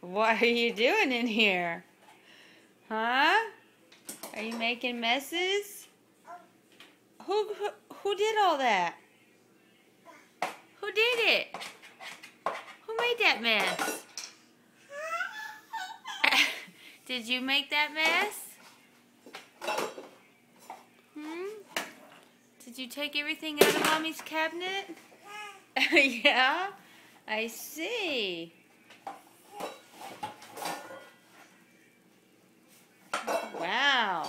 What are you doing in here? Huh? Are you making messes? Who did all that? Who did it? Who made that mess? Did you make that mess? Did you take everything out of Mommy's cabinet? Yeah, I see. Wow.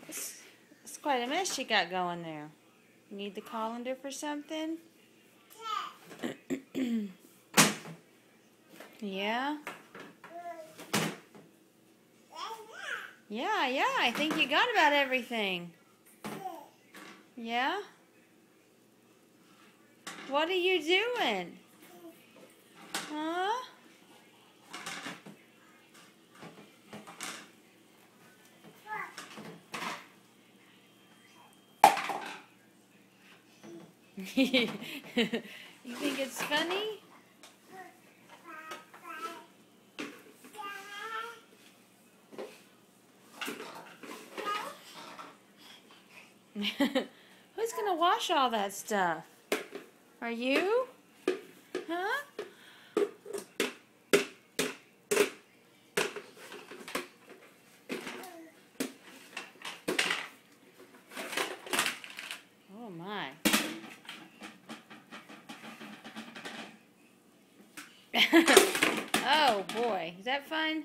It's quite a mess you got going there. You need the colander for something? Yeah? Yeah, I think you got about everything. Yeah? What are you doing? Huh? You think it's funny? Who's gonna wash all that stuff? Are you? Huh? Oh my. Oh boy, is that fun?